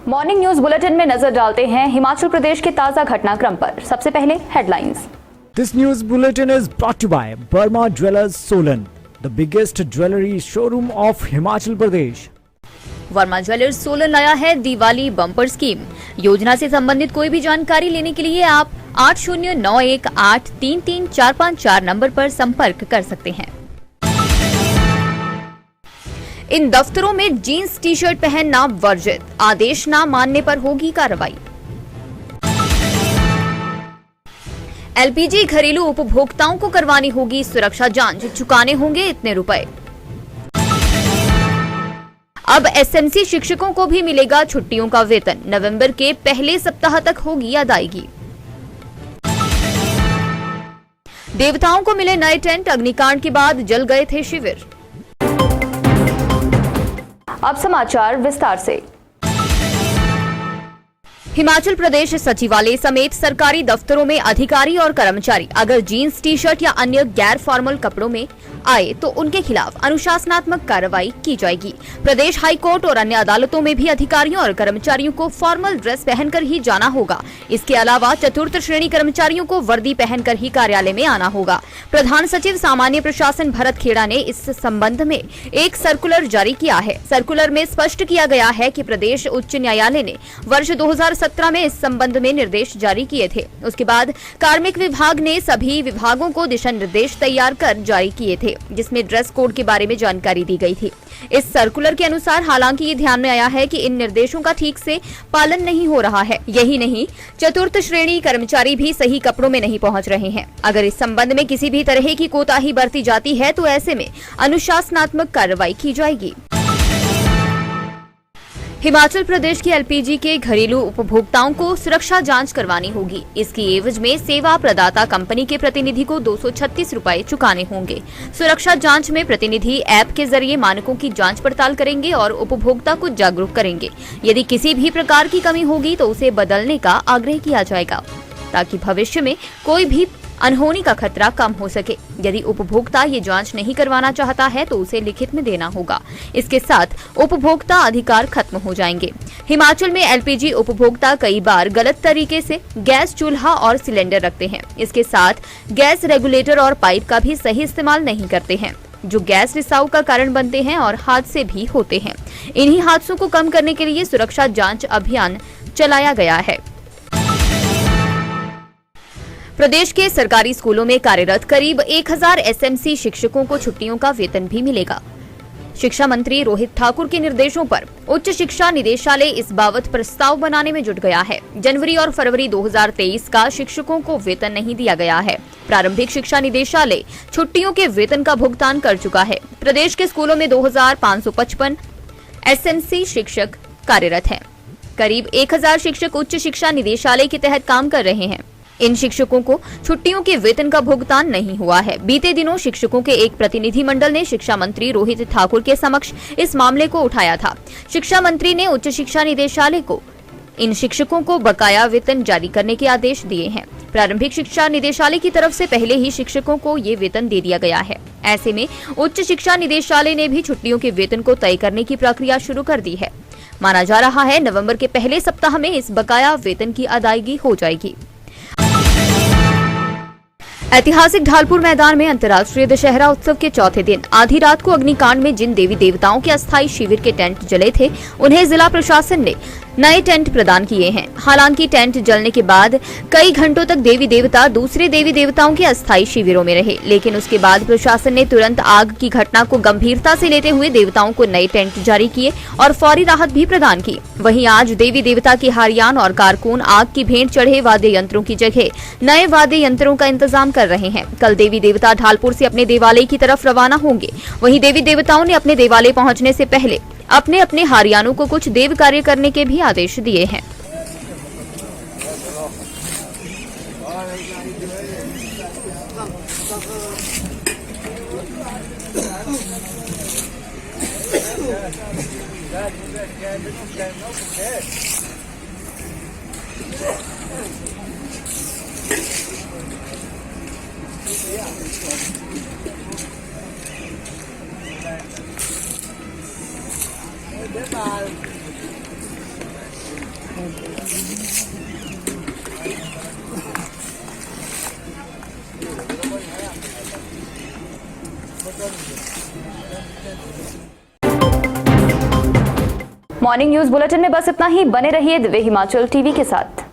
Morning news bulletin में नजर डालते हैं हिमाचल प्रदेश के ताजा घटनाक्रम पर। सबसे पहले headlines. This news bulletin is brought to by Verma Jewellers Solan, the biggest jewellery showroom of Himachal Pradesh. Verma Jewellers Solan लाया है दिवाली बम्पर स्कीम। योजना से संबंधित कोई भी जानकारी लेने के लिए आप 8091833454 नंबर पर संपर्क कर सकते हैं। इन दफ्तरों में जीन्स टी शर्ट पहनना वर्जित, आदेश न मानने पर होगी कार्रवाई। एलपीजी घरेलू उपभोक्ताओं को करवानी होगी सुरक्षा जांच, चुकाने होंगे इतने रुपए। अब एसएमसी शिक्षकों को भी मिलेगा छुट्टियों का वेतन, नवंबर के पहले सप्ताह तक होगी अदायगी। देवताओं को मिले नए टेंट, अग्निकांड के बाद जल गए थे शिविर। अब समाचार विस्तार से। हिमाचल प्रदेश सचिवालय समेत सरकारी दफ्तरों में अधिकारी और कर्मचारी अगर जीन्स टी शर्ट या अन्य गैर फॉर्मल कपड़ों में आए तो उनके खिलाफ अनुशासनात्मक कार्रवाई की जाएगी। प्रदेश हाईकोर्ट और अन्य अदालतों में भी अधिकारियों और कर्मचारियों को फॉर्मल ड्रेस पहनकर ही जाना होगा। इसके अलावा चतुर्थ श्रेणी कर्मचारियों को वर्दी पहनकर ही कार्यालय में आना होगा। प्रधान सचिव सामान्य प्रशासन भरत खेड़ा ने इस संबंध में एक सर्कुलर जारी किया है। सर्कुलर में स्पष्ट किया गया है कि प्रदेश उच्च न्यायालय ने वर्ष 2017 में इस संबंध में निर्देश जारी किए थे। उसके बाद कार्मिक विभाग ने सभी विभागों को दिशा निर्देश तैयार कर जारी किए थे, जिसमें ड्रेस कोड के बारे में जानकारी दी गई थी। इस सर्कुलर के अनुसार हालांकि ये ध्यान में आया है कि इन निर्देशों का ठीक से पालन नहीं हो रहा है। यही नहीं, चतुर्थ श्रेणी कर्मचारी भी सही कपड़ों में नहीं पहुंच रहे हैं। अगर इस संबंध में किसी भी तरह की कोताही बरती जाती है तो ऐसे में अनुशासनात्मक कार्रवाई की जाएगी। हिमाचल प्रदेश के एलपीजी के घरेलू उपभोक्ताओं को सुरक्षा जांच करवानी होगी। इसकी एवज में सेवा प्रदाता कंपनी के प्रतिनिधि को 236 रुपए चुकाने होंगे। सुरक्षा जांच में प्रतिनिधि ऐप के जरिए मानकों की जांच पड़ताल करेंगे और उपभोक्ता को जागरूक करेंगे। यदि किसी भी प्रकार की कमी होगी तो उसे बदलने का आग्रह किया जाएगा, ताकि भविष्य में कोई भी अनहोनी का खतरा कम हो सके। यदि उपभोक्ता ये जांच नहीं करवाना चाहता है तो उसे लिखित में देना होगा। इसके साथ उपभोक्ता अधिकार खत्म हो जाएंगे। हिमाचल में एलपीजी उपभोक्ता कई बार गलत तरीके से गैस चूल्हा और सिलेंडर रखते हैं। इसके साथ गैस रेगुलेटर और पाइप का भी सही इस्तेमाल नहीं करते हैं, जो गैस रिसाव का कारण बनते हैं और हादसे भी होते हैं। इन्हीं हादसों को कम करने के लिए सुरक्षा जांच अभियान चलाया गया है। प्रदेश के सरकारी स्कूलों में कार्यरत करीब 1000 एसएमसी शिक्षकों को छुट्टियों का वेतन भी मिलेगा। शिक्षा मंत्री रोहित ठाकुर के निर्देशों पर उच्च शिक्षा निदेशालय इस बाबत प्रस्ताव बनाने में जुट गया है। जनवरी और फरवरी 2023 का शिक्षकों को वेतन नहीं दिया गया है। प्रारंभिक शिक्षा निदेशालय छुट्टियों के वेतन का भुगतान कर चुका है। प्रदेश के स्कूलों में 2555 एसएमसी शिक्षक कार्यरत हैं। करीब 1000 शिक्षक उच्च शिक्षा निदेशालय के तहत काम कर रहे हैं। इन शिक्षकों को छुट्टियों के वेतन का भुगतान नहीं हुआ है। बीते दिनों शिक्षकों के एक प्रतिनिधि मंडल ने शिक्षा मंत्री रोहित ठाकुर के समक्ष इस मामले को उठाया था। शिक्षा मंत्री ने उच्च शिक्षा निदेशालय को इन शिक्षकों को बकाया वेतन जारी करने के आदेश दिए हैं। प्रारंभिक शिक्षा निदेशालय की तरफ से पहले ही शिक्षकों को ये वेतन दे दिया गया है। ऐसे में उच्च शिक्षा निदेशालय ने भी छुट्टियों के वेतन को तय करने की प्रक्रिया शुरू कर दी है। माना जा रहा है नवंबर के पहले सप्ताह में इस बकाया वेतन की अदायगी हो जाएगी। ऐतिहासिक ढालपुर मैदान में अंतर्राष्ट्रीय दशहरा उत्सव के चौथे दिन आधी रात को अग्निकांड में जिन देवी देवताओं के अस्थायी शिविर के टेंट जले थे, उन्हें जिला प्रशासन ने नए टेंट प्रदान किए हैं। हालांकि टेंट जलने के बाद कई घंटों तक देवी देवता दूसरे देवी देवताओं के अस्थायी शिविरों में रहे, लेकिन उसके बाद प्रशासन ने तुरंत आग की घटना को गंभीरता से लेते हुए देवताओं को नए टेंट जारी किए और फौरी राहत भी प्रदान की। वहीं आज देवी देवता की हारियान और कारकून आग की भेंट चढ़े वाद्य यंत्रों की जगह नए वाद्य यंत्रों का इंतजाम कर रहे हैं। कल देवी देवता ढालपुर से अपने देवालय की तरफ रवाना होंगे। वहीं देवी देवताओं ने अपने देवालय पहुंचने से पहले अपने अपने हारियानों को कुछ देव कार्य करने के भी आदेश दिए हैं। मॉर्निंग न्यूज बुलेटिन में बस इतना ही। बने रहिए दिव्य हिमाचल टीवी के साथ।